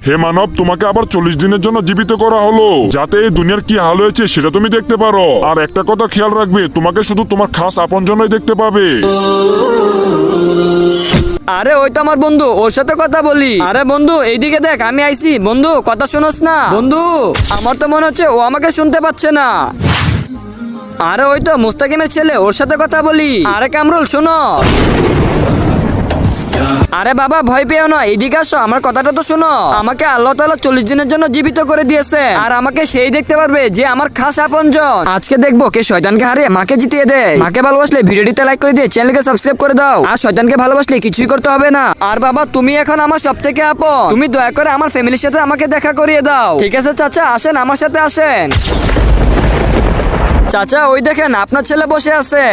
হে মানব, তোমাকে আবার 40 দিনের জন্য জীবিত করা হলো, যাতে এই দুনিয়ার কি হাল হয়েছে সেটা তুমি দেখতে পারো। আর একটা কথা খেয়াল রাখবে, তোমাকে শুধু তোমার খাস আপনজনই দেখতে পাবে। আরে ওই তো আমার বন্ধু, ওর সাথে কথা বলি। আরে বন্ধু এইদিকে দেখ, আমি আইছি। বন্ধু কথা শোনোস না? বন্ধু আমার তো মনে হচ্ছে ও আমাকে শুনতে পাচ্ছে না। আরে ওই তো মুস্তাকিমের ছেলে, ওর সাথে কথা বলি। আরে কামরুল শোনো। আরে বাবা ভয় পেও না, এদিকে আসো, আমার কথাটা তো শোনো। আমাকে আল্লাহ তাআলা 40 দিনের জন্য জীবিত করে দিয়েছে, আর আমাকে সেই দেখতে পারবে যে আমার খাস আপনজন। আজকে দেখবো কে শয়তানকে হারিয়ে মাকে জিতিয়ে দেয়। মাকে ভালোবাসলে ভিডিওটিতে লাইক করে দিয়ে চ্যানেলকে সাবস্ক্রাইব করে দাও। আর শয়তানকে ভালোবাসলে কিছুই করতে হবে না। আর বাবা তুমি এখন আমার সব থেকে আপন, তুমি দয়া করে আমার ফ্যামিলির সাথে আমাকে দেখা করিয়ে দাও। ঠিক আছে চাচা, আসেন আমার সাথে আসেন। চাচা ওই দেখেন আপনার ছেলে বসে আছে।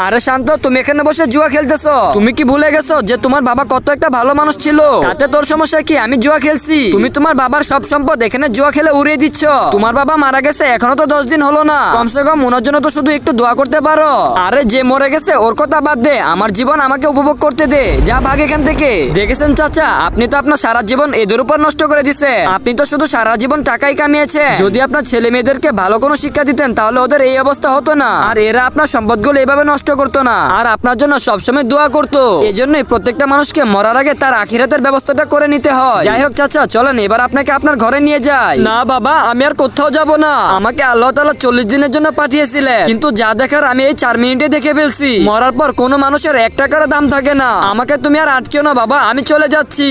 আরে শান্ত, তুমি এখানে বসে জুয়া খেলতেছো? তুমি কি ভুলে গেছো যে তোমার বাবা কত একটা ভালো মানুষ ছিল? তাতে তোর সমস্যা কি? আমি জুয়া খেলছি। তুমি তোমার বাবার সব সম্পদ এখানে জুয়া খেলে উড়িয়ে দিচ্ছ। তোমার বাবা মারা গেছে এখনো তো 10 দিন হলো না। কমসে কম ওনার জন্য তো শুধু একটু দোয়া করতে পারো। আরে যে মরে গেছে ওর কথা বাদ দে, আমার জীবন আমাকে উপভোগ করতে দে। যা ভাগ এখান থেকে। দেখেছেন চাচা, আপনি তো আপনার সারা জীবন এদের উপর নষ্ট করে দিছে। আপনি তো শুধু সারা জীবন টাকাই কামিয়েছেন। যদি আপনার ছেলে মেয়েদেরকে ভালো কোনো শিক্ষা দিতেন তাহলে ওদের এই অবস্থা হতো না, আর এরা আপনার সম্পদগুলো এভাবে নষ্ট করতো না, আর আপনার জন্য সবসময় দোয়া করতো। এজন্যই প্রত্যেকটা মানুষকে মরার আগে তার আখিরাতের ব্যবস্থাটা করে নিতে হয়। যাই হোক চাচা, চলেন এবার আপনাকে আপনার ঘরে নিয়ে যাই। না বাবা, আমি আর কোথাও যাব না। আমাকে আল্লাহ তাআলা 40 দিনের জন্য পাঠিয়েছিলেন, কিন্তু যা দেখার আমি এই 4 মিনিটে দেখে ফেলছি। মরার পর কোনো মানুষের 1 টাকার দাম থাকে না। আমাকে তুমি আর আটকেও না বাবা, আমি চলে যাচ্ছি।